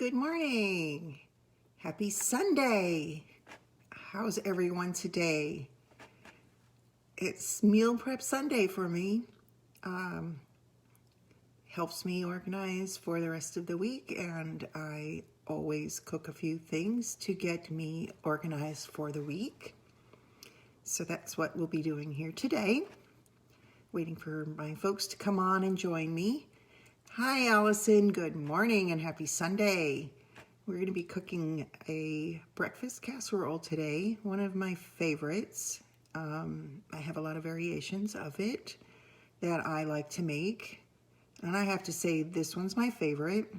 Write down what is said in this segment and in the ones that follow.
good morning. Happy Sunday. How's everyone today? It's Meal Prep Sunday for me. Helps me organize for the rest of the week, and I always cook a few things to get me organized for the week. So that's what we'll be doing here today. Waiting for my folks to come on and join me. Hi, Allison. Good morning and happy Sunday. We're going to be cooking a breakfast casserole today, one of my favorites. I have a lot of variations of it that I like to make. And I have to say this one's my favorite.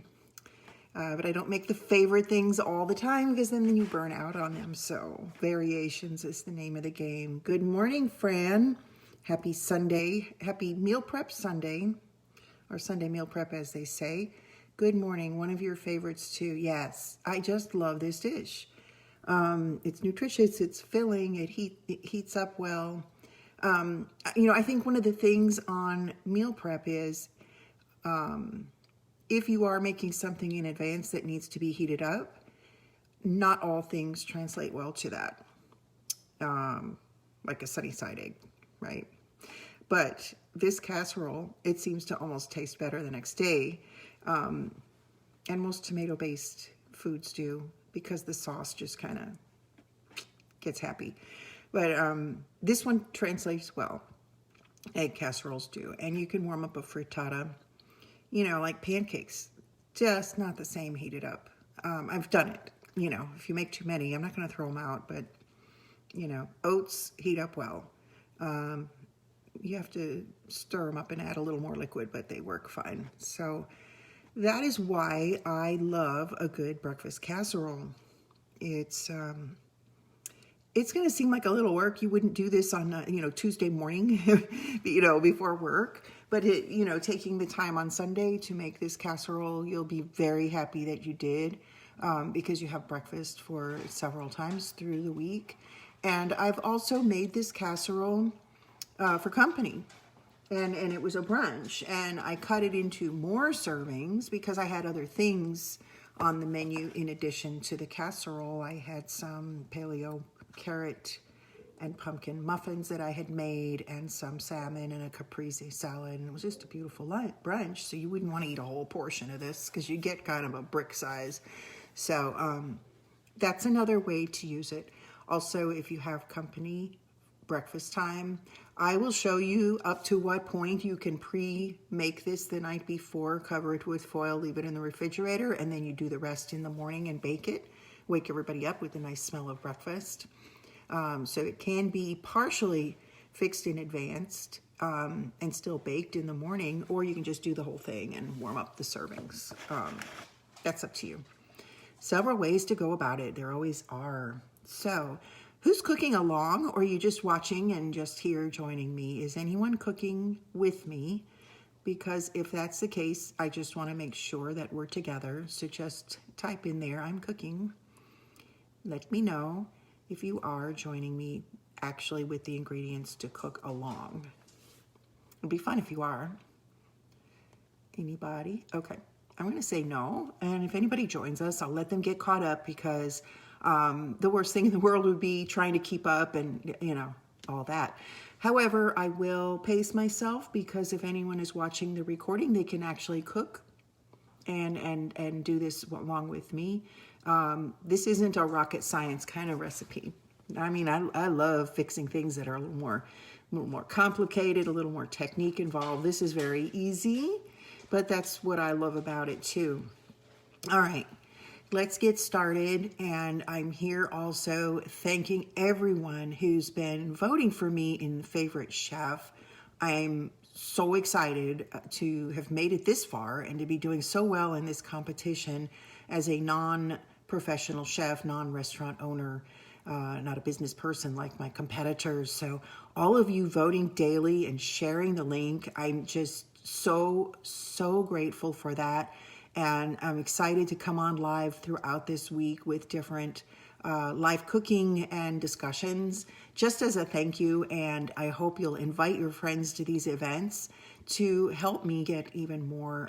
But I don't make the favorite things all the time because then you burn out on them. So variations is the name of the game. Good morning, Fran. Happy Sunday. Happy Meal Prep Sunday. Or Sunday Meal Prep, as they say. Good morning. One of your favorites too. Yes, I just love this dish. It's nutritious. It's filling. It heats up well. I think one of the things on meal prep is if you are making something in advance that needs to be heated up, not all things translate well to that. Like a sunny side egg, right? But this casserole, it seems to almost taste better the next day. And most tomato-based foods do, because the sauce just kind of gets happy. But this one translates well. Egg casseroles do. And you can warm up a frittata, like pancakes. Just not the same heated up. I've done it. If you make too many, I'm not going to throw them out. But, oats heat up well. You have to stir them up and add a little more liquid, but they work fine. So that is why I love a good breakfast casserole. It's going to seem like a little work. You wouldn't do this on, Tuesday morning, before work. But, taking the time on Sunday to make this casserole, you'll be very happy that you did because you have breakfast for several times through the week. And I've also made this casserole for company, and it was a brunch, and I cut it into more servings because I had other things on the menu in addition to the casserole. I had some paleo carrot and pumpkin muffins that I had made, and some salmon and a caprese salad, and it was just a beautiful brunch. So you wouldn't want to eat a whole portion of this because you get kind of a brick size. So that's another way to use it. Also, if you have company breakfast time, I will show you up to what point you can pre-make this the night before, cover it with foil, leave it in the refrigerator, and then you do the rest in the morning and bake it. Wake everybody up with a nice smell of breakfast. So it can be partially fixed in advance and still baked in the morning, or you can just do the whole thing and warm up the servings. That's up to you. Several ways to go about it. There always are. So who's cooking along, or are you just watching and just here joining me? Is anyone cooking with me? Because if that's the case, I just want to make sure that we're together. So just type in there, I'm cooking. Let me know if you are joining me actually with the ingredients to cook along. It'd be fun if you are. Anybody? Okay. I'm going to say no. And if anybody joins us, I'll let them get caught up, because the worst thing in the world would be trying to keep up and, all that. However, I will pace myself, because if anyone is watching the recording, they can actually cook and do this along with me. This isn't a rocket science kind of recipe. I mean, I love fixing things that are a little more complicated, a little more technique involved. This is very easy, but that's what I love about it too. All right. Let's get started, and I'm here also thanking everyone who's been voting for me in Favorite Chef. I'm so excited to have made it this far and to be doing so well in this competition as a non-professional chef, non-restaurant owner, not a business person like my competitors. So all of you voting daily and sharing the link, I'm just so grateful for that. And I'm excited to come on live throughout this week with different live cooking and discussions, just as a thank you. And I hope you'll invite your friends to these events to help me get even more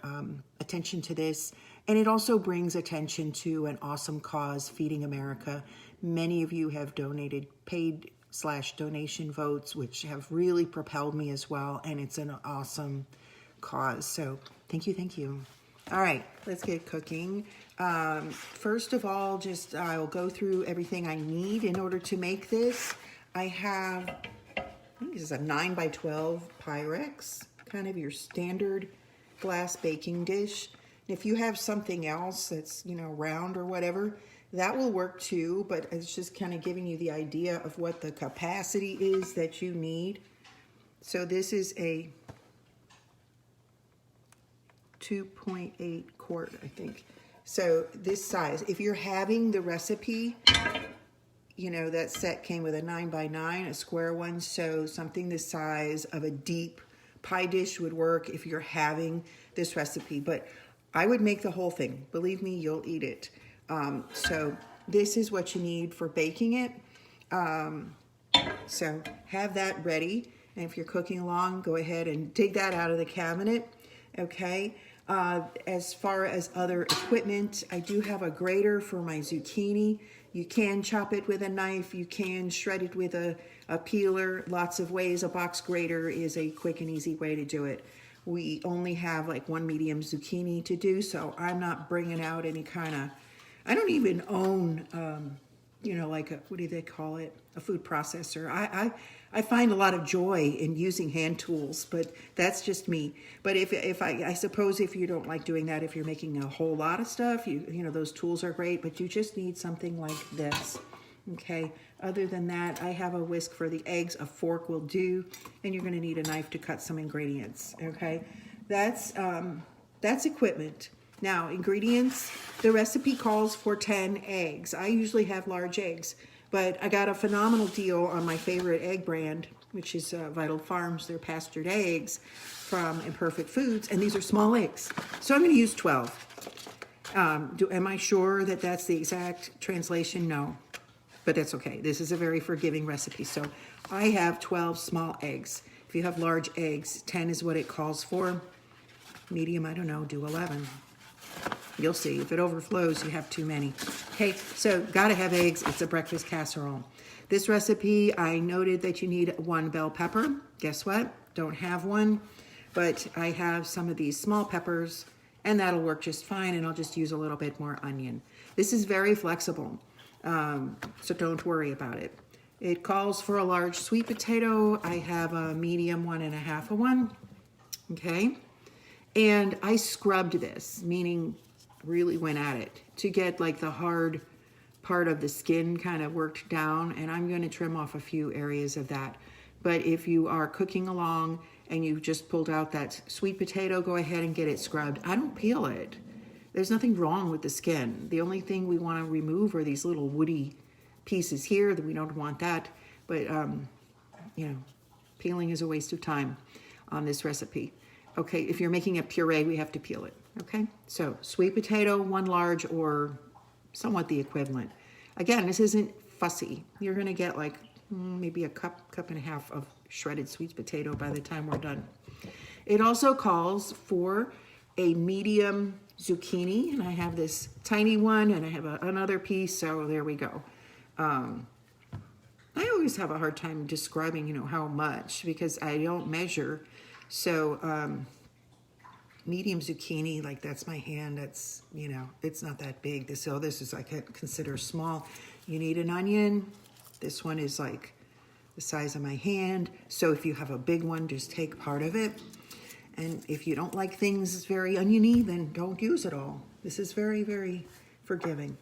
attention to this And it also brings attention to an awesome cause, Feeding America. Many of you have donated paid/donation votes, which have really propelled me as well. And it's an awesome cause. So thank you, thank you. All right, let's get cooking. First of all, I'll go through everything I need in order to make this. I think this is a 9x12 Pyrex, kind of your standard glass baking dish. If you have something else that's, round or whatever, that will work too, but it's just kind of giving you the idea of what the capacity is that you need. So this is a 2.8 quart, I think. So this size, if you're having the recipe, that set came with a 9x9, a square one. So something the size of a deep pie dish would work if you're having this recipe. But I would make the whole thing. Believe me, you'll eat it. So this is what you need for baking it. So have that ready. And if you're cooking along, go ahead and dig that out of the cabinet. Okay. As far as other equipment, I do have a grater for my zucchini. You can chop it with a knife. You can shred it with a peeler. Lots of ways. A box grater is a quick and easy way to do it. We only have like one medium zucchini to do, so I'm not bringing out any kind of, I don't even own, like what do they call it? A food processor. I find a lot of joy in using hand tools, but that's just me. But I suppose if you don't like doing that, if you're making a whole lot of stuff, those tools are great, but you just need something like this. Okay. Other than that, I have a whisk for the eggs. A fork will do, and you're going to need a knife to cut some ingredients. Okay. That's equipment. Now, ingredients, the recipe calls for 10 eggs. I usually have large eggs, but I got a phenomenal deal on my favorite egg brand, which is Vital Farms. They're pastured eggs from Imperfect Foods, and these are small eggs. So I'm going to use 12. Am I sure that that's the exact translation? No, but that's okay. This is a very forgiving recipe. So I have 12 small eggs. If you have large eggs, 10 is what it calls for. Medium, I don't know, do 11. You'll see. If it overflows, you have too many. Okay, so gotta have eggs. It's a breakfast casserole. This recipe, I noted that you need 1 bell pepper. Guess what? Don't have one, but I have some of these small peppers, and that'll work just fine, and I'll just use a little bit more onion. This is very flexible, so don't worry about it. It calls for a large sweet potato. I have a medium 1.5 of one. Okay, and I scrubbed this, meaning really went at it to get like the hard part of the skin kind of worked down, and I'm going to trim off a few areas of that. But if you are cooking along and you just pulled out that sweet potato, go ahead and get it scrubbed. I don't peel it. There's nothing wrong with the skin. The only thing we want to remove are these little woody pieces here, that we don't want that. But peeling is a waste of time on this recipe. Okay, if you're making a puree, we have to peel it. Okay, so sweet potato, 1 large or somewhat the equivalent. Again, this isn't fussy. You're going to get like maybe a cup and a half of shredded sweet potato by the time we're done. It also calls for a medium zucchini, and I have this tiny one, and I have another piece, so there we go. I always have a hard time describing, how much, because I don't measure. So medium zucchini, like that's my hand. That's, it's not that big. This is I consider small. You need an onion. This one is like the size of my hand. So if you have a big one, just take part of it. And if you don't like things very oniony, then don't use it all. This is very, very forgiving.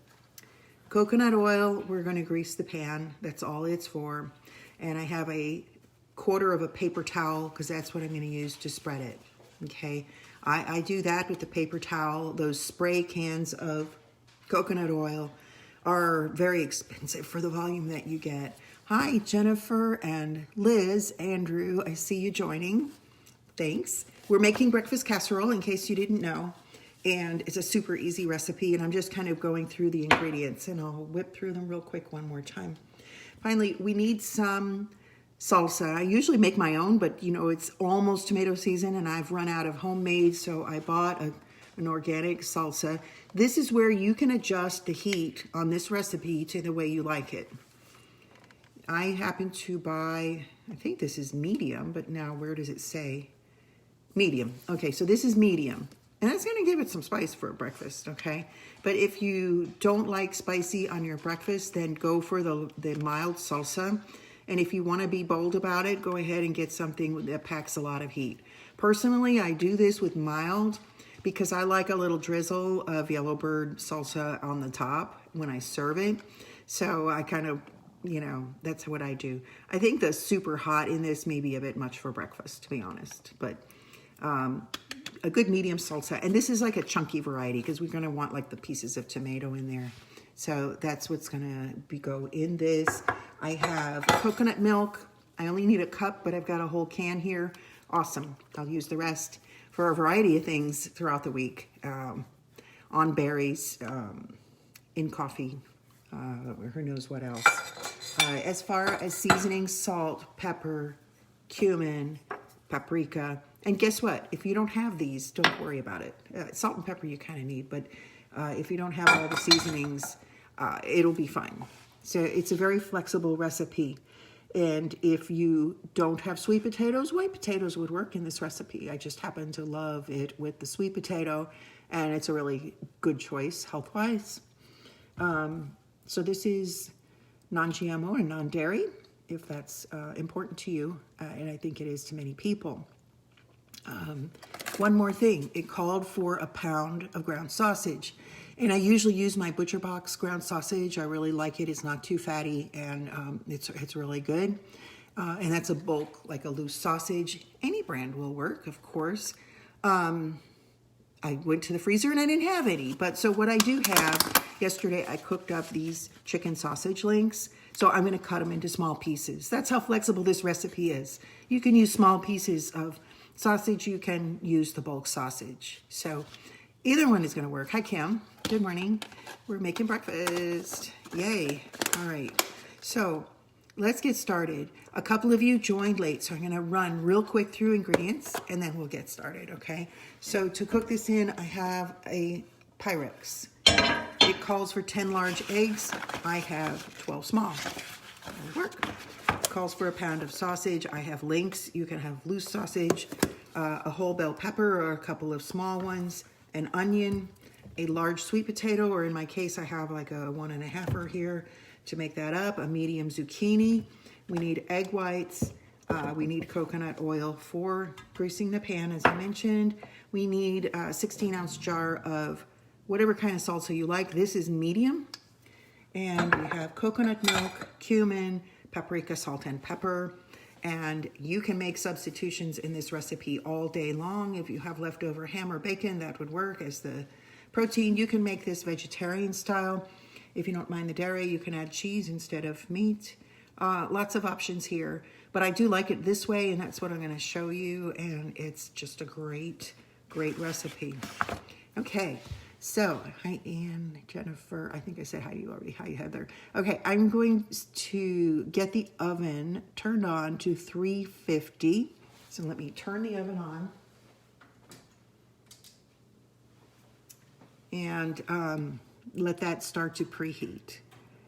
Coconut oil, we're going to grease the pan. That's all it's for. And I have a 1/4 of a paper towel, because that's what I'm going to use to spread it. Okay, I do that with the paper towel. Those spray cans of coconut oil are very expensive for the volume that you get. Hi, Jennifer and Liz, Andrew, I see you joining. Thanks. We're making breakfast casserole, in case you didn't know. And it's a super easy recipe, and I'm just kind of going through the ingredients, and I'll whip through them real quick one more time. Finally, we need some salsa. I usually make my own, but it's almost tomato season and I've run out of homemade, so I bought a an organic salsa. This is where you can adjust the heat on this recipe to the way you like it. I happen to buy, I think this is medium, but now where does it say? Medium. Okay, so this is medium. And that's going to give it some spice for a breakfast, okay? But if you don't like spicy on your breakfast, then go for the mild salsa. And if you want to be bold about it, go ahead and get something that packs a lot of heat. Personally, I do this with mild because I like a little drizzle of Yellowbird salsa on the top when I serve it. So I kind of, you know, that's what I do. I think the super hot in this may be a bit much for breakfast, to be honest. But a good medium salsa. And this is like a chunky variety because we're going to want like the pieces of tomato in there. So that's what's going to go in this. I have coconut milk. I only need a cup, but I've got a whole can here. Awesome. I'll use the rest for a variety of things throughout the week. On berries, in coffee, who knows what else. As far as seasoning, salt, pepper, cumin, paprika. And guess what? If you don't have these, don't worry about it. Salt and pepper you kind of need, but if you don't have all the seasonings, it'll be fine. So it's a very flexible recipe. And if you don't have sweet potatoes, white potatoes would work in this recipe. I just happen to love it with the sweet potato, and it's a really good choice health-wise. So this is non-GMO and non-dairy, if that's important to you, and I think it is to many people. One more thing, it called for a pound of ground sausage. And I usually use my Butcher Box ground sausage. I really like it. It's not too fatty, and it's really good. And that's a bulk, like a loose sausage. Any brand will work, of course. I went to the freezer and I didn't have any. But so what I do have, yesterday I cooked up these chicken sausage links. So I'm going to cut them into small pieces. That's how flexible this recipe is. You can use small pieces of sausage. You can use the bulk sausage. So either one is going to work. Hi, Kim. Good morning. We're making breakfast. Yay. All right. So let's get started. A couple of you joined late, so I'm going to run real quick through ingredients, and then we'll get started, okay? So to cook this in, I have a Pyrex. It calls for 10 large eggs. I have 12 small. That'll work. It calls for a pound of sausage. I have links. You can have loose sausage, a whole bell pepper or a couple of small ones, an onion, a large sweet potato, or in my case, I have like a 1.5-er here to make that up, a medium zucchini. We need egg whites. We need coconut oil for greasing the pan, as I mentioned. We need a 16-ounce jar of whatever kind of salsa you like. This is medium. And we have coconut milk, cumin, paprika, salt, and pepper. And you can make substitutions in this recipe all day long. If you have leftover ham or bacon, that would work as the protein. You can make this vegetarian style. If you don't mind the dairy, you can add cheese instead of meat. Lots of options here. But I do like it this way, and that's what I'm going to show you. And it's just a great, great recipe. Okay. So, hi, Ann, Jennifer. I think I said hi to you already. Hi, Heather. Okay, I'm going to get the oven turned on to 350. So let me turn the oven on. And let that start to preheat.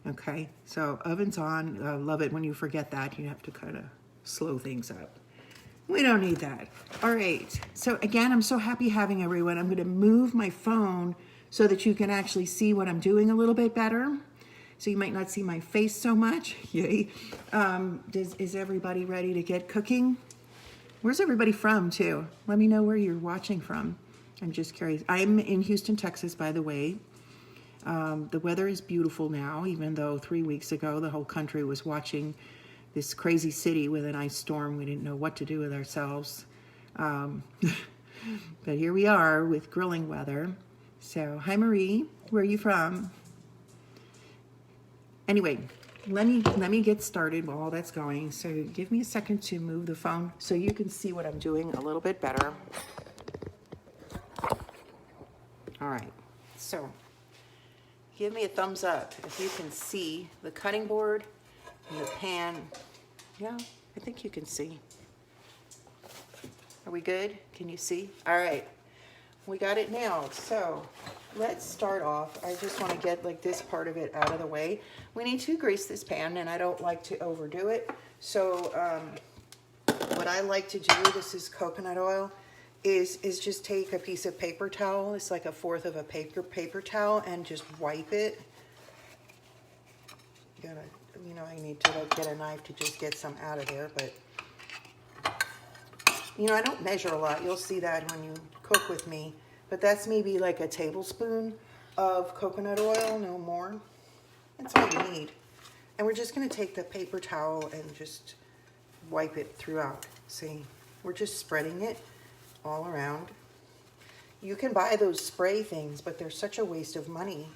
Okay, so oven's on. I love it when you forget that. You have to kind of slow things up. We don't need that. All right. So again, I'm so happy having everyone. I'm going to move my phone so that you can actually see what I'm doing a little bit better. So you might not see my face so much. Yay. Is everybody ready to get cooking? Where's everybody from, too? Let me know where you're watching from. I'm just curious. I'm in Houston, Texas, by the way. The weather is beautiful now, even though 3 weeks ago the whole country was watching this crazy city with an ice storm. We didn't know what to do with ourselves. But here we are with grilling weather. So, hi Marie, where are you from? Anyway, let me get started while all that's going. So give me a second to move the phone so you can see what I'm doing a little bit better. All right, so give me a thumbs up if you can see the cutting board and the pan. Yeah, I think you can see. Are we good? Can you see? All right. we got it nailed. So let's start off. I just want to get like this part of it out of the way. We need to grease this pan, and I don't like to overdo it. So what I like to do, this is coconut oil, is just take a piece of paper towel. It's like 1/4 of a paper towel, and just wipe it. You gotta, you know, I need to like get a knife to just get some out of there, but you know, I don't measure a lot. You'll see that when you cook with me, but that's maybe like a tablespoon of coconut oil, no more. That's all you need. And we're just gonna take the paper towel and just wipe it throughout. See, we're just spreading it all around. You can buy those spray things, but they're such a waste of money.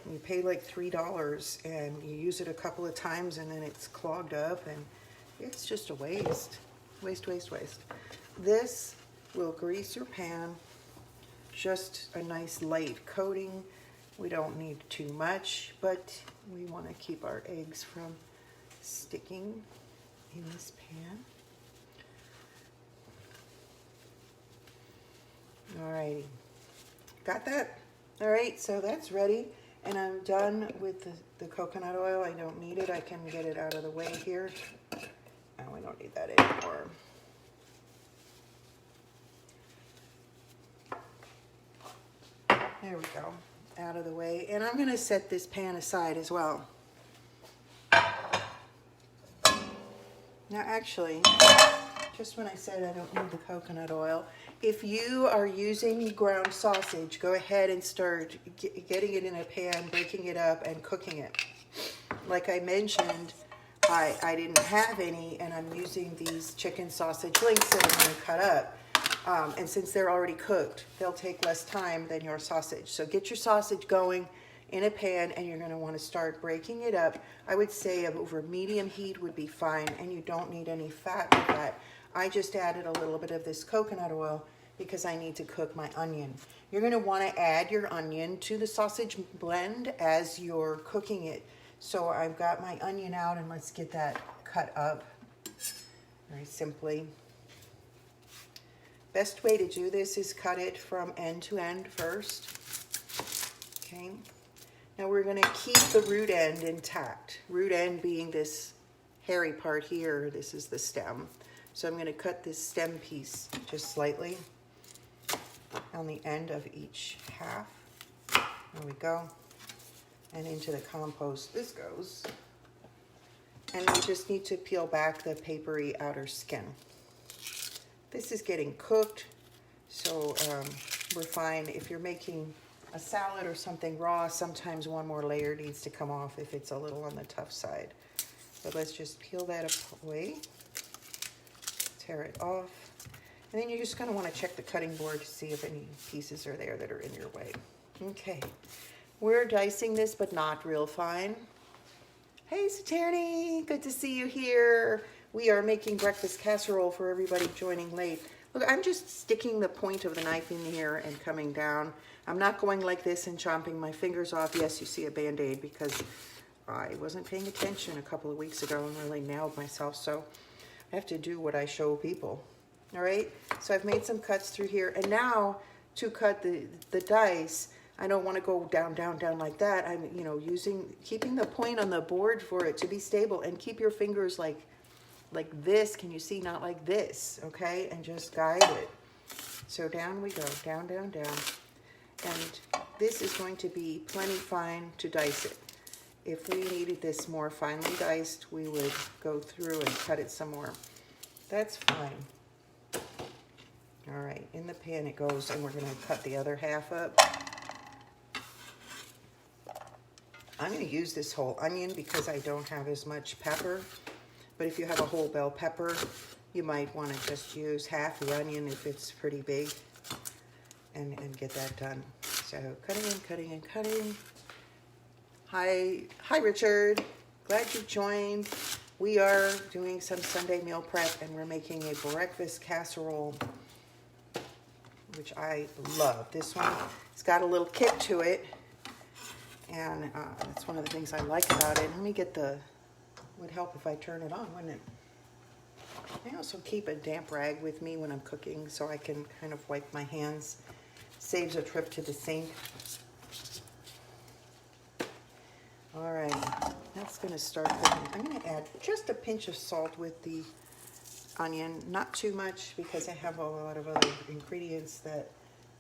You pay like $3 and you use it a couple of times and then it's clogged up, and it's just a waste. Waste, waste, waste. This will grease your pan. Just a nice light coating. We don't need too much, but we want to keep our eggs from sticking in this pan. Alrighty, got that? All right, so that's ready, and I'm done with the coconut oil. I don't need it. I can get it out of the way here. And we don't need that anymore. There we go, out of the way. And I'm gonna set this pan aside as well. Now actually, just when I said I don't need the coconut oil, if you are using ground sausage, go ahead and start getting it in a pan, breaking it up, and cooking it. Like I mentioned, I didn't have any, and I'm using these chicken sausage links that I'm gonna cut up. And since they're already cooked, they'll take less time than your sausage. So get your sausage going in a pan, and you're going to want to start breaking it up. I would say over medium heat would be fine, and you don't need any fat with that. I just added a little bit of this coconut oil because I need to cook my onion. You're going to want to add your onion to the sausage blend as you're cooking it. So I've got my onion out, and let's get that cut up very simply. Best way to do this is cut it from end to end first. Okay. Now we're going to keep the root end intact. Root end being this hairy part here. This is the stem. So I'm going to cut this stem piece just slightly on the end of each half. There we go. And into the compost this goes. And we just need to peel back the papery outer skin. This is getting cooked, so we're fine. If you're making a salad or something raw, sometimes one more layer needs to come off if it's a little on the tough side. But let's just peel that away, tear it off. And then you're just gonna wanna check the cutting board to see if any pieces are there that are in your way. Okay, we're dicing this, but not real fine. Hey, Saturney, good to see you here. We are making breakfast casserole for everybody joining late. Look, I'm just sticking the point of the knife in here and coming down. I'm not going like this and chomping my fingers off. Yes, you see a Band-Aid because I wasn't paying attention a couple of weeks ago and really nailed myself. So I have to do what I show people. All right, so I've made some cuts through here. And now to cut the dice, I don't want to go down, down, down like that. I'm, you know, keeping the point on the board for it to be stable, and keep your fingers like this. Can you see? Not like this, okay? And just guide it. So down we go, down, down, down. And this is going to be plenty fine to dice it. If we needed this more finely diced, we would go through and cut it some more. That's fine. All right, in the pan it goes, and we're gonna cut the other half up. I'm gonna use this whole onion because I don't have as much pepper. But if you have a whole bell pepper, you might want to just use half the onion if it's pretty big, and get that done. So cutting and cutting and cutting. Hi Richard, glad you joined. We are doing some Sunday meal prep, and we're making a breakfast casserole, which I love. This one, it's got a little kick to it, and that's one of the things I like about it. Let me get would help if I turn it on, wouldn't it? I also keep a damp rag with me when I'm cooking so I can kind of wipe my hands. Saves a trip to the sink. All right, that's gonna start cooking. I'm gonna add just a pinch of salt with the onion, not too much because I have a lot of other ingredients that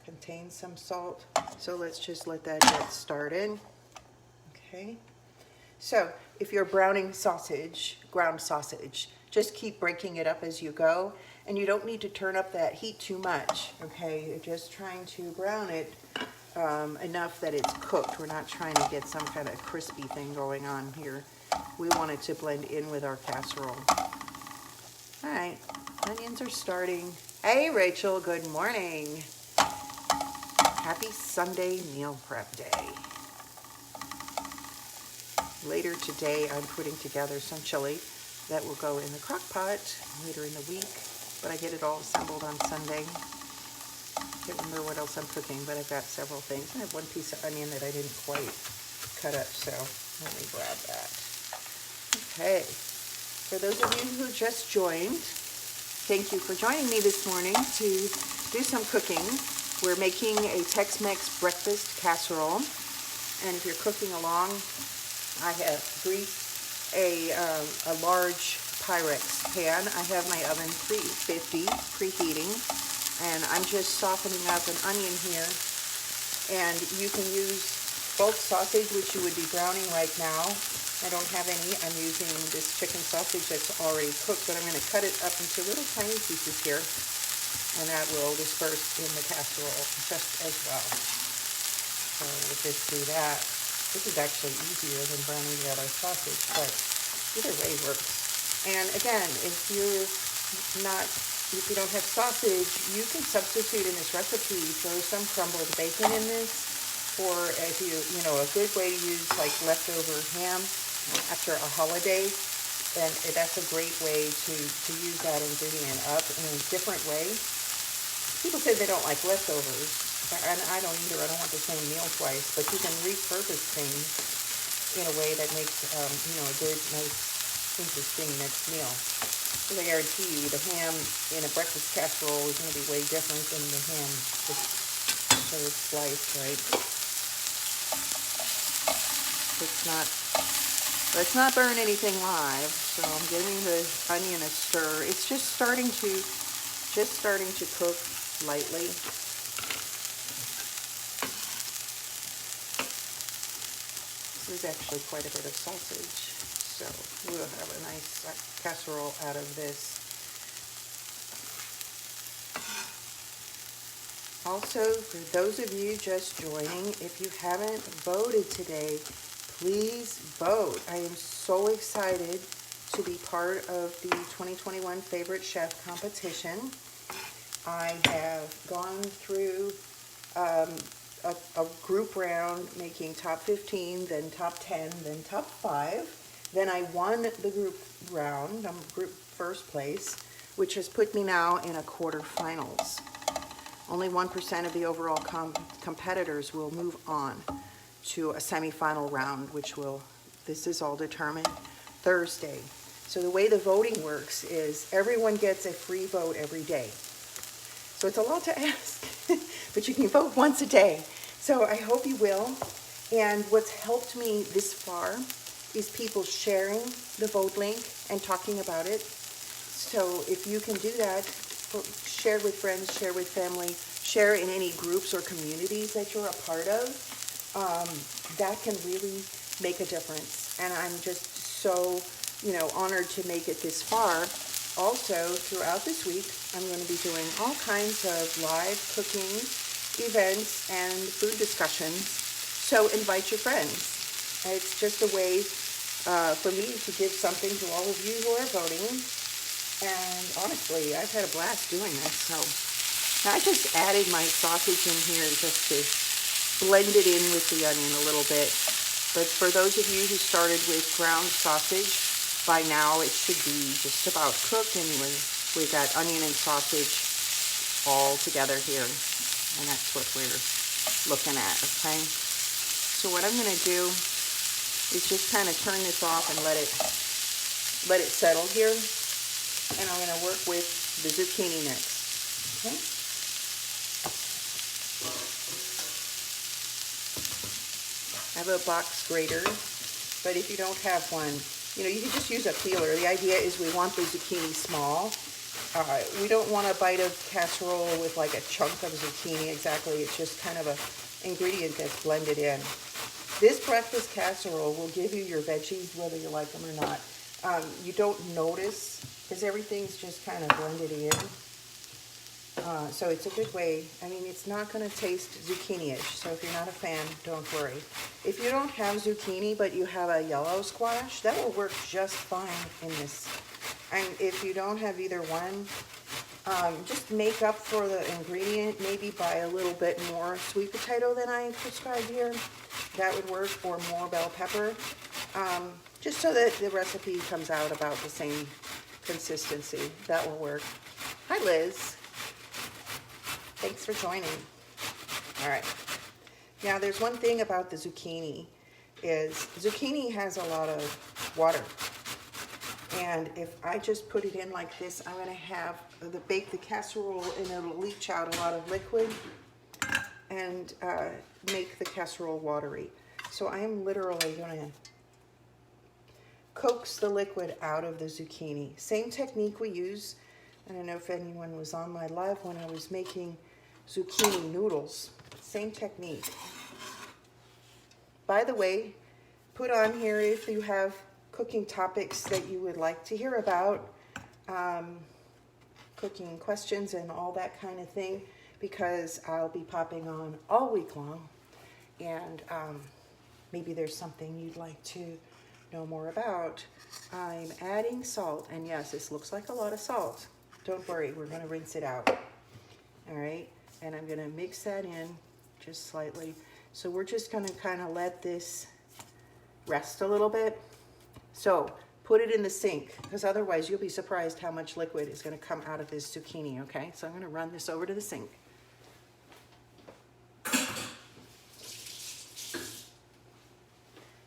contain some salt. So let's just let that get started. Okay. So if you're browning sausage, ground sausage, just keep breaking it up as you go. And you don't need to turn up that heat too much, okay? You're just trying to brown it enough that it's cooked. We're not trying to get some kind of crispy thing going on here. We want it to blend in with our casserole. All right, onions are starting. Hey, Rachel, good morning. Happy Sunday meal prep day. Later today, I'm putting together some chili that will go in the crock pot later in the week, but I get it all assembled on Sunday. Can't remember what else I'm cooking, but I've got several things. I have one piece of onion that I didn't quite cut up, so let me grab that. Okay, for those of you who just joined, thank you for joining me this morning to do some cooking. We're making a Tex-Mex breakfast casserole, and if you're cooking along, I have greased a large Pyrex pan. I have my oven 350 preheating, and I'm just softening up an onion here. And you can use bulk sausage, which you would be browning right now. I don't have any. I'm using this chicken sausage that's already cooked, but I'm going to cut it up into little tiny pieces here, and that will disperse in the casserole just as well. So we'll just do that. This is actually easier than browning the other sausage, but either way works. And again, if you don't have sausage, you can substitute in this recipe, throw some crumbled bacon in this, or if you know, a good way to use like leftover ham after a holiday, and that's a great way to use that ingredient up in a different way. People say they don't like leftovers, and I don't either. I don't want the same meal twice, but you can repurpose things in a way that makes, you know, a good, nice, interesting next meal. Because I guarantee you, the ham in a breakfast casserole is going to be way different than the ham just so it's sliced, right? Let's not burn anything live. So I'm giving the onion a stir. It's just starting to cook lightly. This is actually quite a bit of sausage, so we'll have a nice casserole out of this. Also, for those of you just joining, if you haven't voted today, please vote. I am so excited to be part of the 2021 Favorite Chef competition. I have gone through a group round, making top 15, then top 10, then top 5. Then I won the group round, I'm group first place, which has put me now in a quarterfinals. Only 1% of the overall competitors will move on to a semifinal round, this is all determined Thursday. So the way the voting works is everyone gets a free vote every day. So it's a lot to ask, but you can vote once a day. So I hope you will. And what's helped me this far is people sharing the vote link and talking about it. So if you can do that, share with friends, share with family, share in any groups or communities that you're a part of, that can really make a difference. And I'm just so, you know, honored to make it this far. Also, throughout this week, I'm going to be doing all kinds of live cooking events and food discussions. So invite your friends. It's just a way for me to give something to all of you who are voting. And honestly, I've had a blast doing this. So now I just added my sausage in here just to blend it in with the onion a little bit. But for those of you who started with ground sausage, by now it should be just about cooked, and we've got onion and sausage all together here, and that's what we're looking at, okay? So what I'm going to do is just kind of turn this off and let it settle here, and I'm going to work with the zucchini next, okay? I have a box grater, but if you don't have one, you know, you can just use a peeler. The idea is we want the zucchini small. We don't want a bite of casserole with like a chunk of zucchini exactly. It's just kind of a ingredient that's blended in. This breakfast casserole will give you your veggies whether you like them or not. You don't notice because everything's just kind of blended in. So it's a good way. I mean, it's not going to taste zucchini-ish, so if you're not a fan, don't worry. If you don't have zucchini, but you have a yellow squash, that will work just fine in this. And if you don't have either one, just make up for the ingredient, maybe buy a little bit more sweet potato than I prescribed here. That would work, or more bell pepper, just so that the recipe comes out about the same consistency. That will work. Hi, Liz. Thanks for joining. All right. Now, there's one thing about the zucchini is zucchini has a lot of water. And if I just put it in like this, I'm going to have bake the casserole and it'll leach out a lot of liquid and make the casserole watery. So I am literally going to coax the liquid out of the zucchini. Same technique we use. I don't know if anyone was on my live when I was making zucchini noodles. Same technique. By the way, put on here if you have cooking topics that you would like to hear about, cooking questions and all that kind of thing, because I'll be popping on all week long, and maybe there's something you'd like to know more about. I'm adding salt, and yes, this looks like a lot of salt. Don't worry, we're going to rinse it out. All right, and I'm going to mix that in just slightly. So we're just going to kind of let this rest a little bit. So put it in the sink, because otherwise you'll be surprised how much liquid is going to come out of this zucchini, okay? So I'm going to run this over to the sink.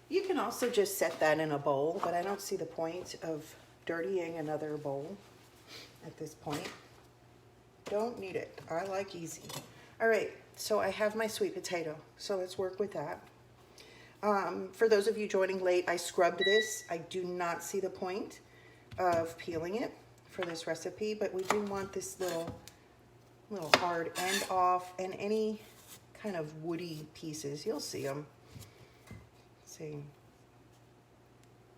You can also just set that in a bowl, but I don't see the point of dirtying another bowl at this point. Don't need it. I like easy. All right, so I have my sweet potato, so let's work with that. For those of you joining late, I scrubbed this. I do not see the point of peeling it for this recipe, but we do want this little hard end off, and any kind of woody pieces, you'll see them. See,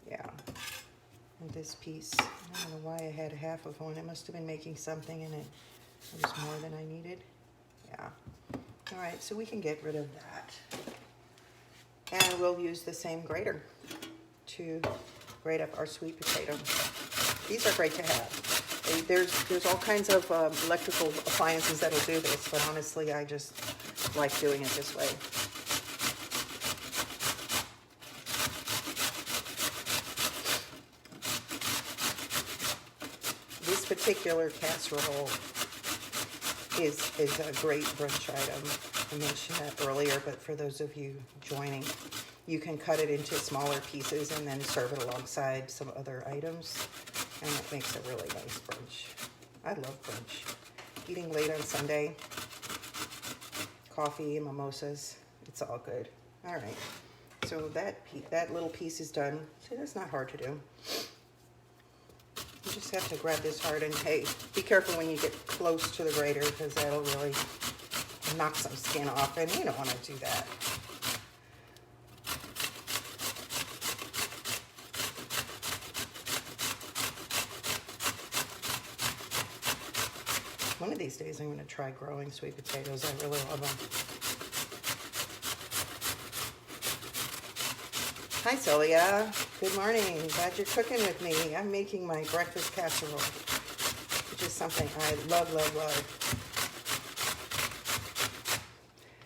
yeah. And this piece, I don't know why I had half of one. It must have been making something in it. It was more than I needed. Yeah. All right, so we can get rid of that. And we'll use the same grater to grate up our sweet potato. These are great to have. There's all kinds of electrical appliances that'll do this, but honestly, I just like doing it this way. This particular casserole is a great brunch item. I mentioned that earlier, but for those of you joining, you can cut it into smaller pieces and then serve it alongside some other items, and it makes a really nice brunch. I love brunch. Eating late on Sunday, coffee and mimosas, it's all good. All right, so that little piece is done. See, that's not hard to do. You just have to grab this hard, and hey, be careful when you get close to the grater, because that'll really knock some skin off, and you don't want to do that. One of these days I'm going to try growing sweet potatoes. I really love them. Hi Sylvia, good morning. Glad you're cooking with me. I'm making my breakfast casserole, which is something I love, love, love.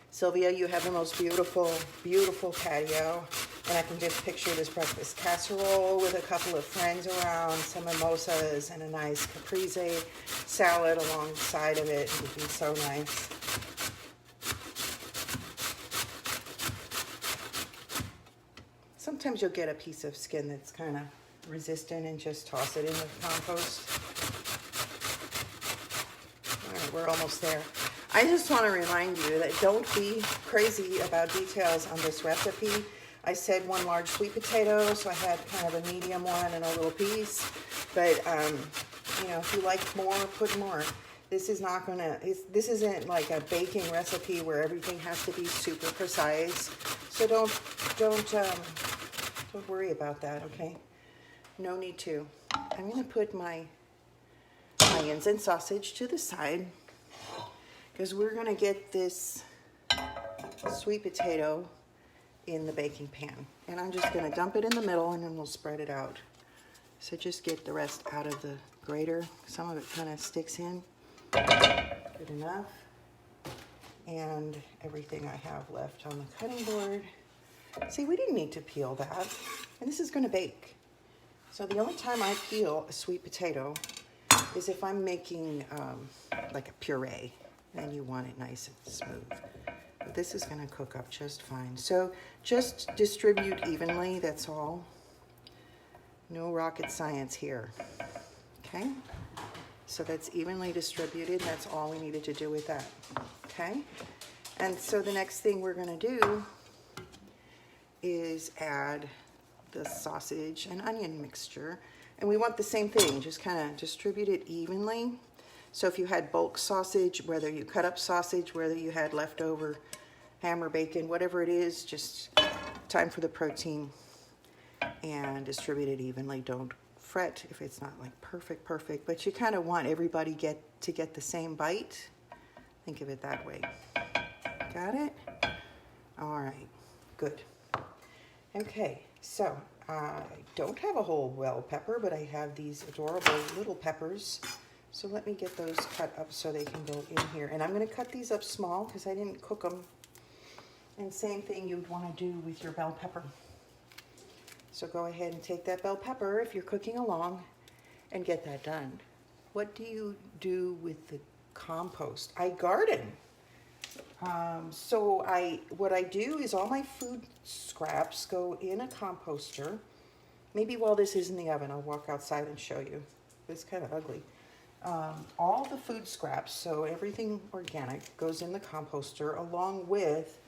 Sylvia, you have the most beautiful, beautiful patio, and I can just picture this breakfast casserole with a couple of friends around, some mimosas, and a nice caprese salad alongside of it. It would be so nice. Sometimes you'll get a piece of skin that's kind of resistant and just toss it in the compost. All right, we're almost there. I just want to remind you that don't be crazy about details on this recipe. I said 1 large sweet potato, so I had kind of a medium one and a little piece. But, you know, if you like more, put more. This is not gonna, this isn't like a baking recipe where everything has to be super precise. So don't worry about that, okay? No need to. I'm gonna put my onions and sausage to the side because we're gonna get this sweet potato in the baking pan. And I'm just gonna dump it in the middle and then we'll spread it out. So just get the rest out of the grater. Some of it kind of sticks in. Good enough. And everything I have left on the cutting board. See, we didn't need to peel that. And this is gonna bake. So the only time I peel a sweet potato is if I'm making like a puree and you want it nice and smooth. But this is gonna cook up just fine. So just distribute evenly, that's all. No rocket science here, okay? So that's evenly distributed, that's all we needed to do with that, okay? And so the next thing we're gonna do is add the sausage and onion mixture. And we want the same thing, just kind of distribute it evenly. So if you had bulk sausage, whether you cut up sausage, whether you had leftover ham or bacon, whatever it is, just time for the protein and distribute it evenly. Don't fret if it's not like perfect, but you kind of want everybody to get the same bite. Think of it that way. Got it? All right, good. Okay, so I don't have a whole bell pepper, but I have these adorable little peppers. So let me get those cut up so they can go in here. And I'm gonna cut these up small because I didn't cook them. And same thing you'd wanna do with your bell pepper. So go ahead and take that bell pepper if you're cooking along and get that done. What do you do with the compost? I garden. So what I do is all my food scraps go in a composter. Maybe while this is in the oven, I'll walk outside and show you. It's kind of ugly. All the food scraps, so everything organic, goes in the composter along with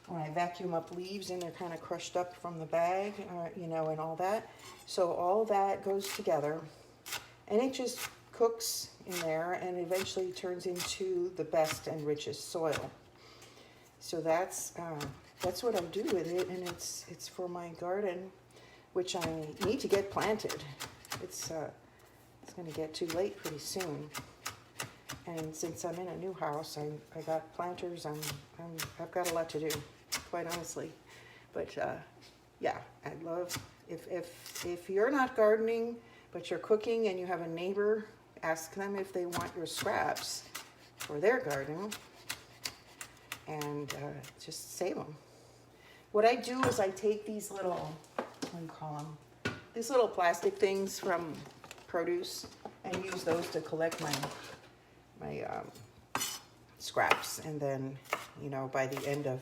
when I vacuum up leaves and they're kind of crushed up from the bag, you know, and all that. So all that goes together and it just cooks in there and eventually turns into the best and richest soil. So that's what I do with it, and it's for my garden, which I need to get planted. It's going to get too late pretty soon. And since I'm in a new house, I got planters. I've got a lot to do, quite honestly. But yeah, I'd love if you're not gardening, but you're cooking and you have a neighbor, ask them if they want your scraps for their garden, and just save them. What I do is I take these little, what do you call them? These little plastic things from produce and use those to collect my scraps. And then, you know, by the end of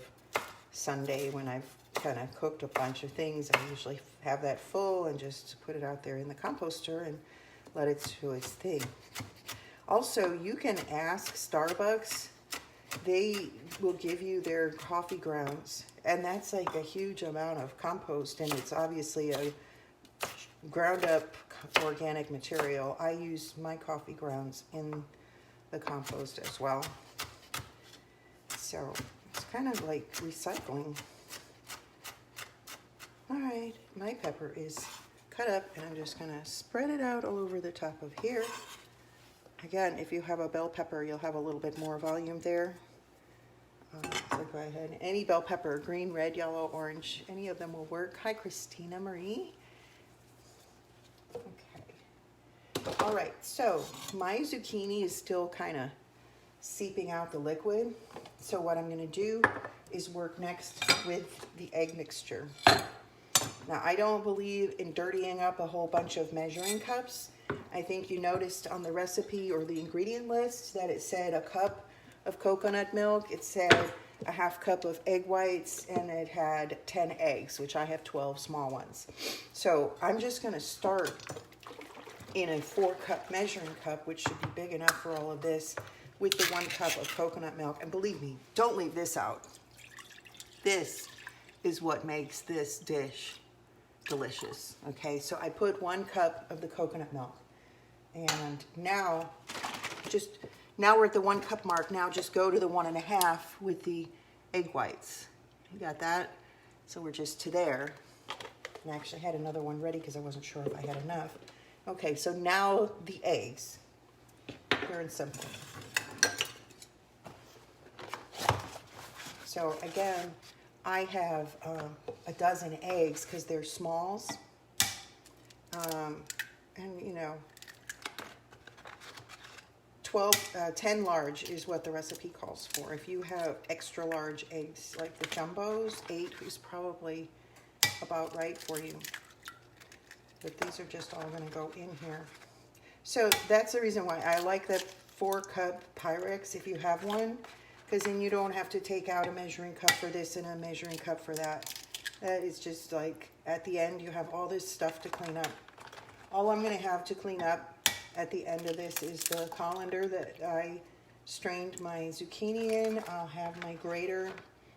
Sunday, when I've kind of cooked a bunch of things, I usually have that full and just put it out there in the composter and let it do its thing. Also, you can ask Starbucks. They will give you their coffee grounds, and that's like a huge amount of compost, and it's obviously a ground up organic material. I use my coffee grounds in the compost as well. So it's kind of like recycling. All right, my pepper is cut up, and I'm just gonna spread it out all over the top of here. Again, if you have a bell pepper, you'll have a little bit more volume there. So go ahead. Any bell pepper, green, red, yellow, orange, any of them will work. Hi, Christina Marie. Okay. All right, so my zucchini is still kind of seeping out the liquid. So what I'm going to do is work next with the egg mixture. Now, I don't believe in dirtying up a whole bunch of measuring cups. I think you noticed on the recipe or the ingredient list that it said a cup of coconut milk. It said a half cup of egg whites, and it had 10 eggs, which I have 12 small ones. So I'm just going to start in a 4-cup measuring cup, which should be big enough for all of this, with the 1 cup of coconut milk. And believe me, don't leave this out. This is what makes this dish delicious. Okay, so I put 1 cup of the coconut milk. And now we're at the 1 cup mark. Now just go to the 1.5 with the egg whites. You got that? So we're just to there. And I actually had another one ready because I wasn't sure if I had enough. Okay, so now the eggs. Pure and simple. So again, I have a dozen eggs because they're smalls. And you know, 10 large is what the recipe calls for. If you have extra large eggs like the jumbos, 8 is probably about right for you. But these are just all going to go in here. So that's the reason why I like the 4 cup Pyrex if you have one, because then you don't have to take out a measuring cup for this and a measuring cup for that. That is just like at the end you have all this stuff to clean up. All I'm going to have to clean up at the end of this is the colander that I strained my zucchini in. I'll have my grater,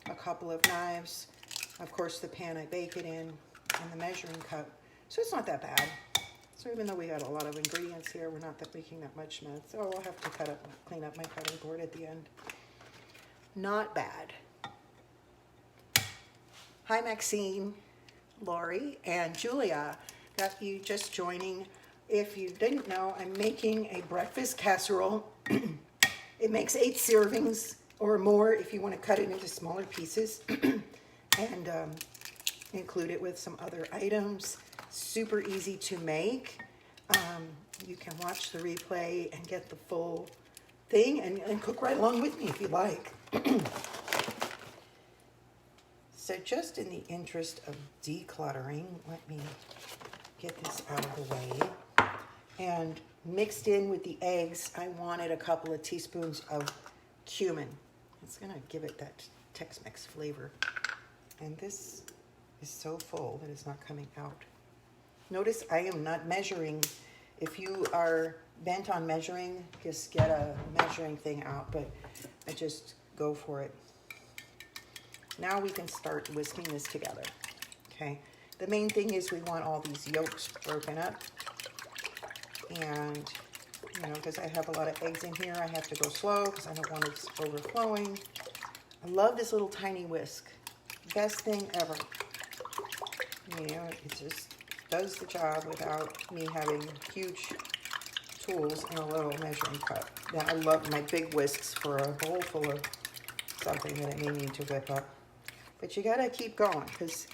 a couple of knives, of course the pan I bake it in, and the measuring cup. So it's not that bad. So even though we got a lot of ingredients here, we're not making that much mess. So I'll have to clean up my cutting board at the end. Not bad. Hi Maxine, Lori, and Julia. Got you just joining. If you didn't know, I'm making a breakfast casserole. It makes 8 servings or more if you want to cut it into smaller pieces and include it with some other items. Super easy to make. You can watch the replay and get the full thing and cook right along with me if you like. So just in the interest of decluttering, let me get this out of the way. And mixed in with the eggs, I wanted a couple of teaspoons of cumin. It's going to give it that Tex-Mex flavor. And this is so full that it's not coming out. Notice I am not measuring. If you are bent on measuring, just get a measuring thing out, but I just go for it. Now we can start whisking this together. Okay. The main thing is we want all these yolks broken up. And, you know, because I have a lot of eggs in here, I have to go slow because I don't want it overflowing. I love this little tiny whisk. Best thing ever. You know, it just does the job without me having huge tools and a little measuring cup. Now, I love my big whisks for a bowl full of something that I may need to whip up. But you got to keep going because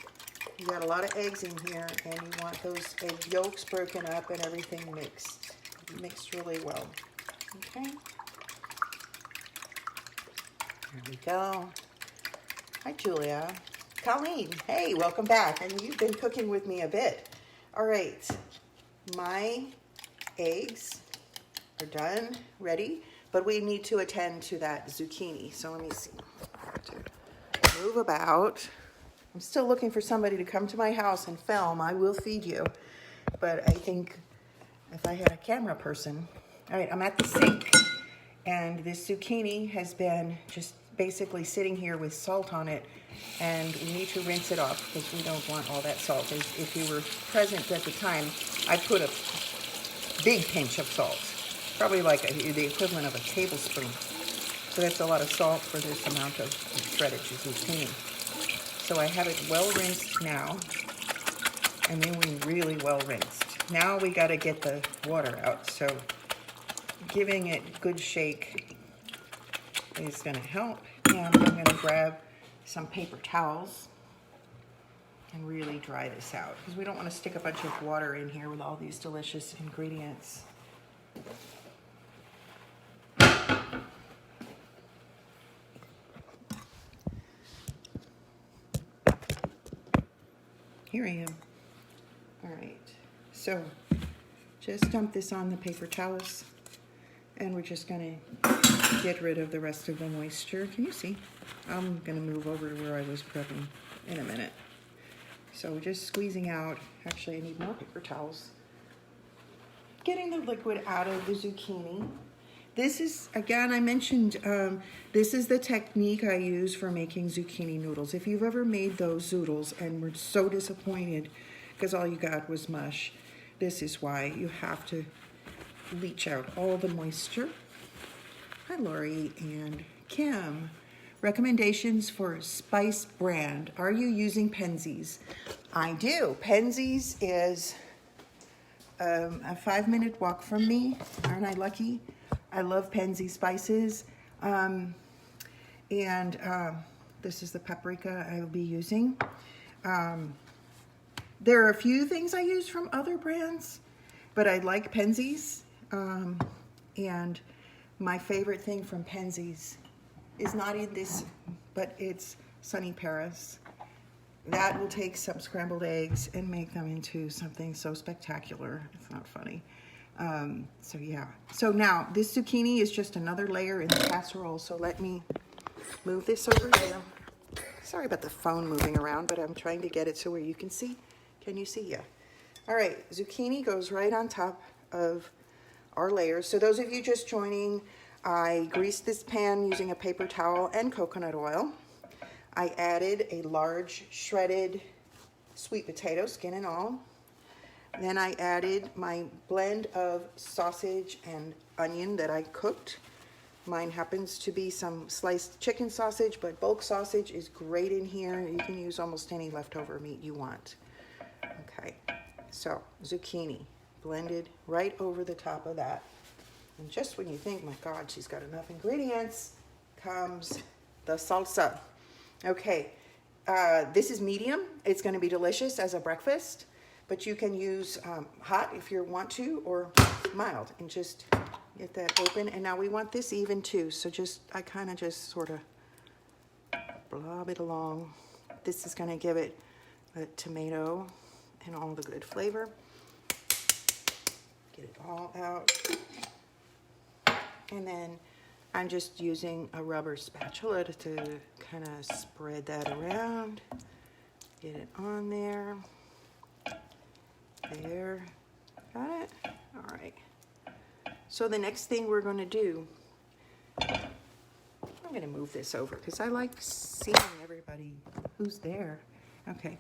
you got a lot of eggs in here, and you want those egg yolks broken up and everything mixed really well. Okay. There we go. Hi, Julia. Colleen, hey, welcome back. And you've been cooking with me a bit. All right. My eggs are done, ready, but we need to attend to that zucchini. So let me see. To move about. I'm still looking for somebody to come to my house and film. I will feed you. But I think if I had a camera person. All right, I'm at the sink. And this zucchini has been just basically sitting here with salt on it. And we need to rinse it off because we don't want all that salt. If you were present at the time, I put a big pinch of salt. Probably like the equivalent of a tablespoon. So that's a lot of salt for this amount of shredded zucchini. So I have it well rinsed now, and then we really well rinsed. Now we got to get the water out, so giving it good shake is going to help. And I'm going to grab some paper towels and really dry this out because we don't want to stick a bunch of water in here with all these delicious ingredients. Here I am. All right, so just dump this on the paper towels and we're just gonna get rid of the rest of the moisture. Can you see? I'm gonna move over to where I was prepping in a minute. So just squeezing out, actually I need more paper towels. Getting the liquid out of the zucchini. This is, again, I mentioned, this is the technique I use for making zucchini noodles. If you've ever made those zoodles and were so disappointed because all you got was mush, this is why. You have to leach out all the moisture. Hi, Lori and Kim. Recommendations for Spice brand. Are you using Penzeys? I do. Penzeys is a 5-minute walk from me. Aren't I lucky? I love Penzeys spices. This is the paprika I will be using. There are a few things I use from other brands, but I like Penzeys. And my favorite thing from Penzeys is not in this, but it's Sunny Paris. That will take some scrambled eggs and make them into something so spectacular. It's not funny. So yeah. So now this zucchini is just another layer in the casserole. So let me move this over here. Sorry about the phone moving around, but I'm trying to get it so where you can see. Can you see? Yeah. All right. Zucchini goes right on top of our layers. So those of you just joining, I greased this pan using a paper towel and coconut oil. I added a large shredded sweet potato, skin and all. Then I added my blend of sausage and onion that I cooked. Mine happens to be some sliced chicken sausage, but bulk sausage is great in here. You can use almost any leftover meat you want. Okay, so zucchini blended right over the top of that. And just when you think, my God, she's got enough ingredients, comes the salsa. Okay, this is medium. It's going to be delicious as a breakfast, but you can use hot if you want to, or mild, and just get that open. And now we want this even too, so I kind of just sort of blob it along. This is going to give it the tomato and all the good flavor. Get it all out. And then I'm just using a rubber spatula to kind of spread that around. Get it on there. There. Got it? All right. So the next thing we're going to do, I'm going to move this over because I like seeing everybody who's there. Okay.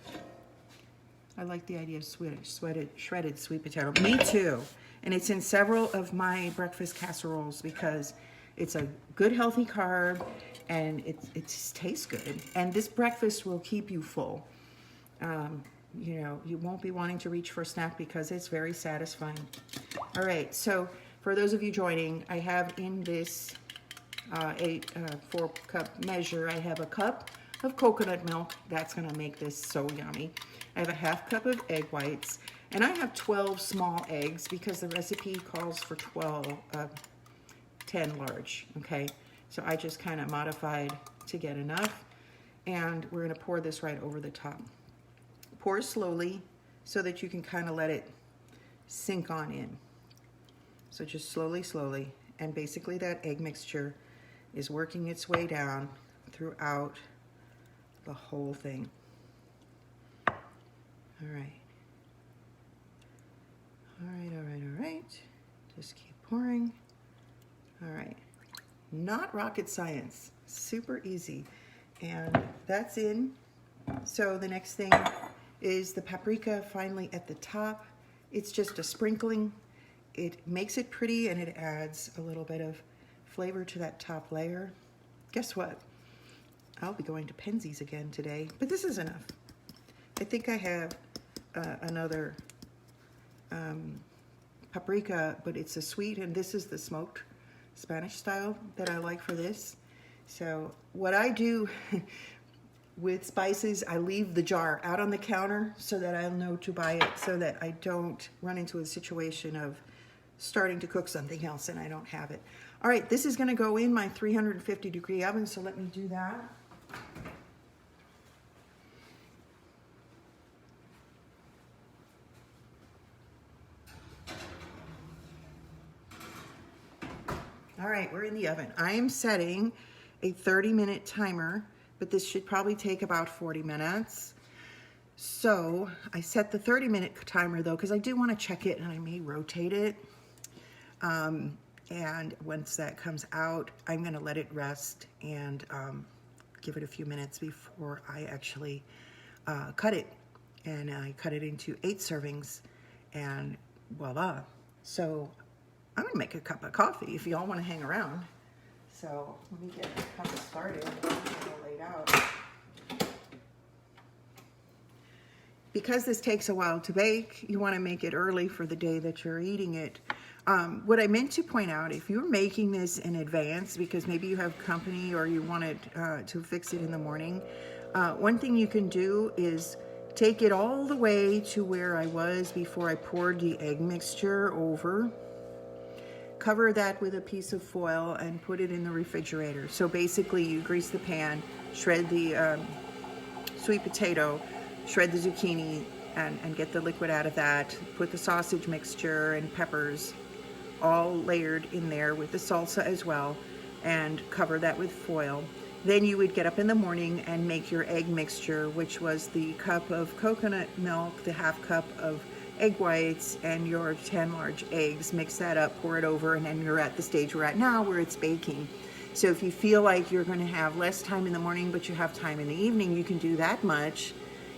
I like the idea of shredded sweet potato. Me too. And it's in several of my breakfast casseroles because it's a good healthy carb and it just tastes good. And this breakfast will keep you full. You know, you won't be wanting to reach for a snack because it's very satisfying. All right, so for those of you joining, I have in this 4-cup measure, I have a cup of coconut milk. That's gonna make this so yummy. I have a 1/2 cup of egg whites, and I have 12 small eggs because the recipe calls for 10 large, okay? So I just kind of modified to get enough, and we're gonna pour this right over the top. Pour slowly so that you can kind of let it sink on in. So just slowly, slowly, and basically that egg mixture is working its way down throughout the whole thing. All right. All right, all right, all right. Just keep pouring. All right. Not rocket science. Super easy. And that's in. So the next thing is the paprika finally at the top. It's just a sprinkling. It makes it pretty and it adds a little bit of flavor to that top layer. Guess what? I'll be going to Penzeys again today, but this is enough. I think I have another paprika, but it's a sweet, and this is the smoked Spanish style that I like for this. So what I do with spices, I leave the jar out on the counter so that I'll know to buy it, so that I don't run into a situation of starting to cook something else and I don't have it. All right, this is gonna go in my 350-degree oven, so let me do that. All right, we're in the oven. I am setting a 30-minute timer, but this should probably take about 40 minutes. So I set the 30-minute timer though, because I do want to check it and I may rotate it. And once that comes out, I'm going to let it rest and give it a few minutes before I actually cut it. And I cut it into 8 servings, and voila. So I'm going to make a cup of coffee if you all want to hang around. So let me get the cup started. Get it all laid out. Because this takes a while to bake, you want to make it early for the day that you're eating it. What I meant to point out, if you're making this in advance, because maybe you have company or you want it to fix it in the morning, one thing you can do is take it all the way to where I was before I poured the egg mixture over. Cover that with a piece of foil and put it in the refrigerator. So basically you grease the pan, shred the sweet potato, shred the zucchini, and get the liquid out of that. Put the sausage mixture and peppers all layered in there with the salsa as well, and cover that with foil. Then you would get up in the morning and make your egg mixture, which was the cup of coconut milk, the half cup of egg whites, and your 10 large eggs. Mix that up, pour it over, and then you're at the stage we're at now where it's baking. So if you feel like you're going to have less time in the morning but you have time in the evening, you can do that much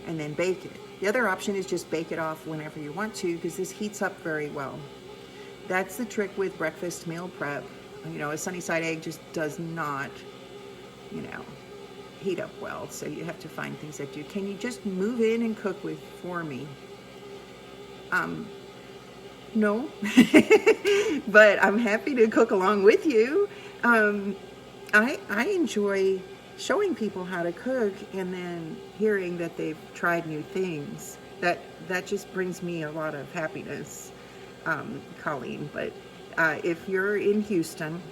and then bake it. The other option is just bake it off whenever you want to, because this heats up very well. That's the trick with breakfast meal prep. You know, a sunny side egg just does not, you know, heat up well. So you have to find things that do. Can you just move in and cook for me? No, but I'm happy to cook along with you. I enjoy showing people how to cook and then hearing that they've tried new things. That just brings me a lot of happiness, Colleen. But if you're in Houston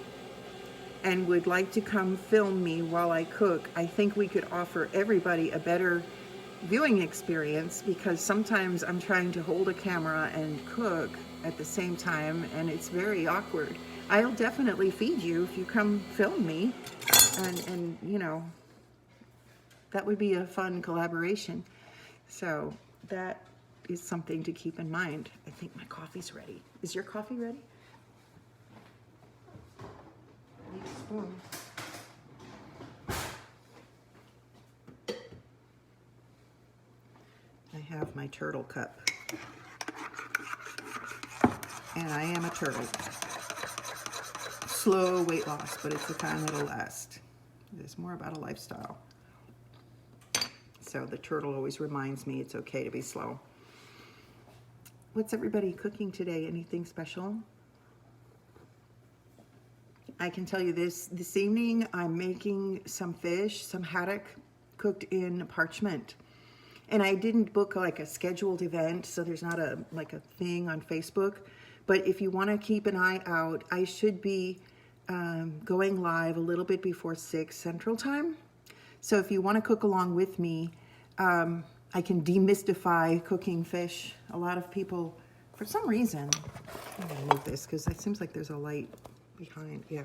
and would like to come film me while I cook, I think we could offer everybody a better viewing experience, because sometimes I'm trying to hold a camera and cook at the same time and it's very awkward. I'll definitely feed you if you come film me, and you know, that would be a fun collaboration. So that is something to keep in mind. I think my coffee's ready. Is your coffee ready? I need a spoon. I have my turtle cup. And I am a turtle. Slow weight loss, but it's the kind that'll last. It's more about a lifestyle. So the turtle always reminds me it's okay to be slow. What's everybody cooking today? Anything special? I can tell you this evening I'm making some fish, some haddock cooked in parchment. And I didn't book like a scheduled event, so there's not a thing on Facebook. But if you want to keep an eye out, I should be going live a little bit before 6 Central Time. So if you want to cook along with me, I can demystify cooking fish. A lot of people, for some reason, I'm going to move this because it seems like there's a light behind. Yeah.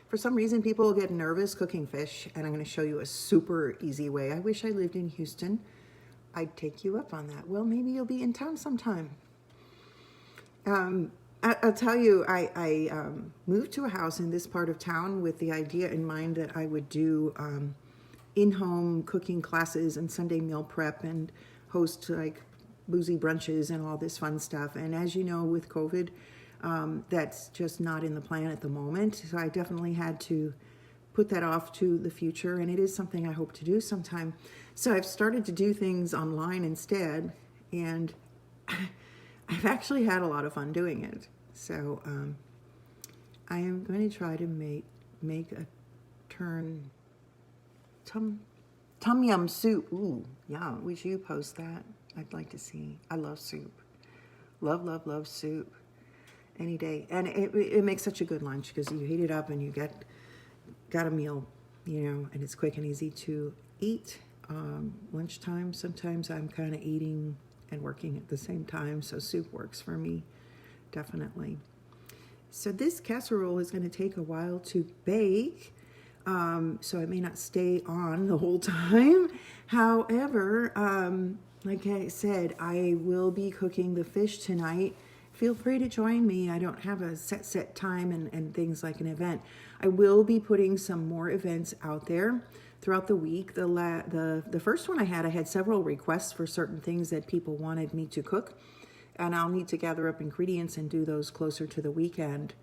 For some reason, people get nervous cooking fish, and I'm going to show you a super easy way. I wish I lived in Houston. I'd take you up on that. Well, maybe you'll be in town sometime. I'll tell you, I moved to a house in this part of town with the idea in mind that I would do in-home cooking classes and Sunday meal prep and host like boozy brunches and all this fun stuff. And as you know, with COVID, that's just not in the plan at the moment. So I definitely had to put that off to the future, and it is something I hope to do sometime. So I've started to do things online instead, and I've actually had a lot of fun doing it. So I am going to try to make a tom yum soup. Ooh, yeah, would you post that? I'd like to see. I love soup. Love, love, love soup any day. And it makes such a good lunch because you heat it up and you got a meal, you know, and it's quick and easy to eat. Lunchtime, sometimes I'm kind of eating and working at the same time, so soup works for me, definitely. So this casserole is going to take a while to bake, so it may not stay on the whole time. However, like I said, I will be cooking the fish tonight, feel free to join me. I don't have a set time and things like an event. I will be putting some more events out there throughout the week. The first one I had several requests for certain things that people wanted me to cook, and I'll need to gather up ingredients and do those closer to the weekend.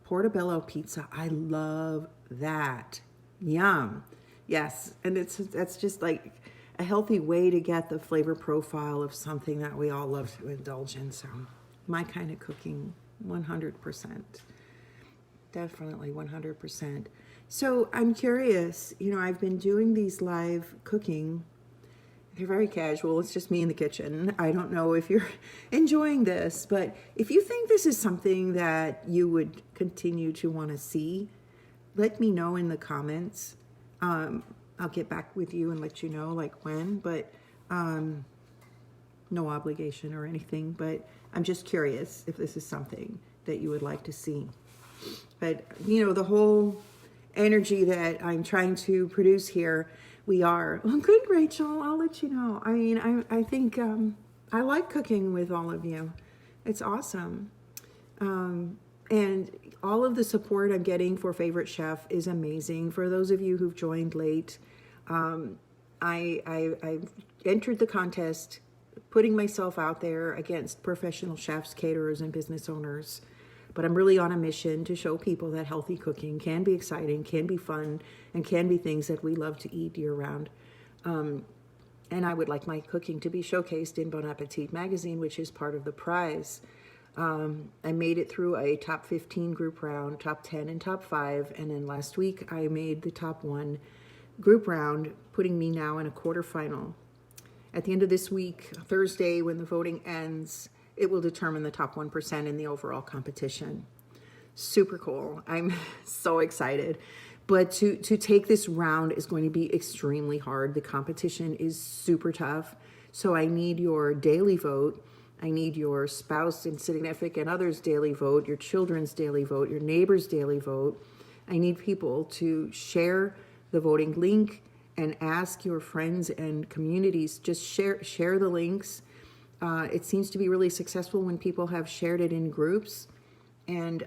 Portobello pizza, I love that. Yum. Yes, and that's just like a healthy way to get the flavor profile of something that we all love to indulge in. So my kind of cooking, 100%. Definitely 100%. So I'm curious, I've been doing these live cooking. They're very casual. It's just me in the kitchen. I don't know if you're enjoying this, but if you think this is something that you would continue to want to see, let me know in the comments. I'll get back with you and let you know like when, but no obligation or anything, but I'm just curious if this is something that you would like to see. But, the whole energy that I'm trying to produce here, well, good, Rachel, I'll let you know. I mean, I think I like cooking with all of you. It's awesome. And all of the support I'm getting for Favorite Chef is amazing. For those of you who've joined late, I entered the contest putting myself out there against professional chefs, caterers, and business owners. But I'm really on a mission to show people that healthy cooking can be exciting, can be fun, and can be things that we love to eat year-round. And I would like my cooking to be showcased in Bon Appetit magazine, which is part of the prize. I made it through a top 15 group round, top 10, and top 5. And then last week, I made the top 1 group round, putting me now in a quarterfinal. At the end of this week, Thursday, when the voting ends, it will determine the top 1% in the overall competition. Super cool. I'm so excited. But to take this round is going to be extremely hard. The competition is super tough. So I need your daily vote. I need your spouse and significant other's daily vote, your children's daily vote, your neighbor's daily vote. I need people to share the voting link and ask your friends and communities, just share the links. It seems to be really successful when people have shared it in groups. And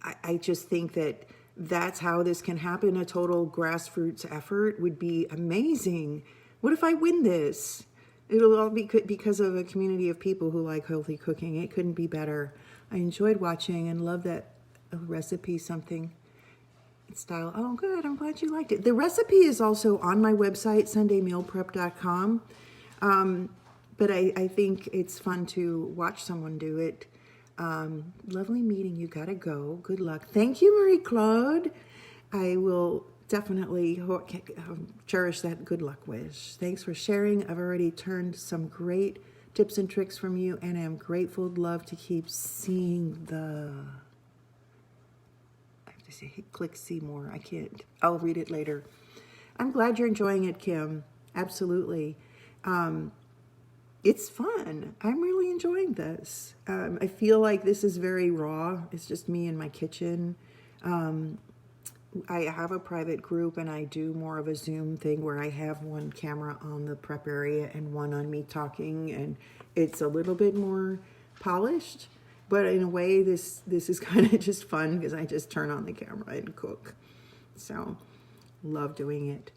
I just think that that's how this can happen. A total grassroots effort would be amazing. What if I win this? It'll all be because of a community of people who like healthy cooking. It couldn't be better. I enjoyed watching and love that recipe, something style. Oh, good. I'm glad you liked it. The recipe is also on my website, sundaymealprep.com. But I think it's fun to watch someone do it. Lovely meeting you. Gotta go. Good luck. Thank you, Marie-Claude. I will definitely cherish that good luck wish. Thanks for sharing. I've already turned some great tips and tricks from you, and I'm grateful. Love to keep seeing I have to say, click see more. I can't. I'll read it later. I'm glad you're enjoying it, Kim. Absolutely. It's fun. I'm really enjoying this. I feel like this is very raw. It's just me in my kitchen. I have a private group and I do more of a Zoom thing where I have one camera on the prep area and one on me talking, and it's a little bit more polished, but in a way this is kind of just fun because I just turn on the camera and cook. So love doing it.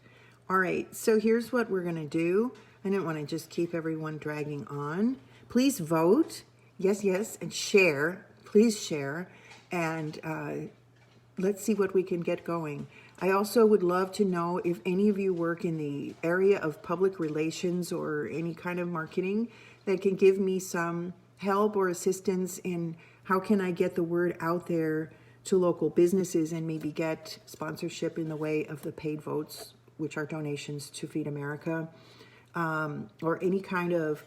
All right, so here's what we're gonna do. I didn't want to just keep everyone dragging on. Please vote, yes, and share. Please share, and let's see what we can get going. I also would love to know if any of you work in the area of public relations or any kind of marketing that can give me some help or assistance in how can I get the word out there to local businesses and maybe get sponsorship in the way of the paid votes, which are donations to Feed America, or any kind of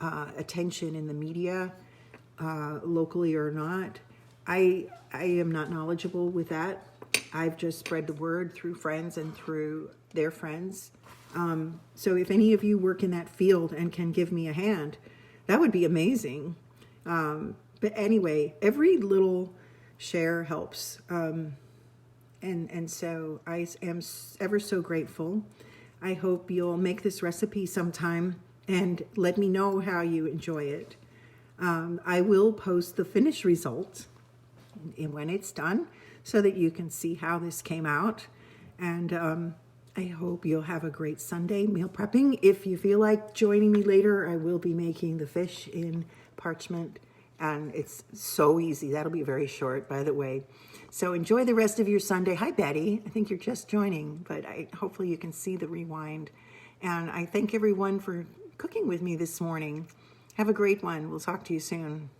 attention in the media, locally or not. I am not knowledgeable with that. I've just spread the word through friends and through their friends. So if any of you work in that field and can give me a hand, that would be amazing. But anyway, every little share helps. And so I am ever so grateful. I hope you'll make this recipe sometime and let me know how you enjoy it. I will post the finished result when it's done so that you can see how this came out. And I hope you'll have a great Sunday meal prepping. If you feel like joining me later, I will be making the fish in parchment, and it's so easy. That'll be very short, by the way. So enjoy the rest of your Sunday. Hi, Betty. I think you're just joining, but hopefully you can see the rewind. And I thank everyone for cooking with me this morning. Have a great one. We'll talk to you soon.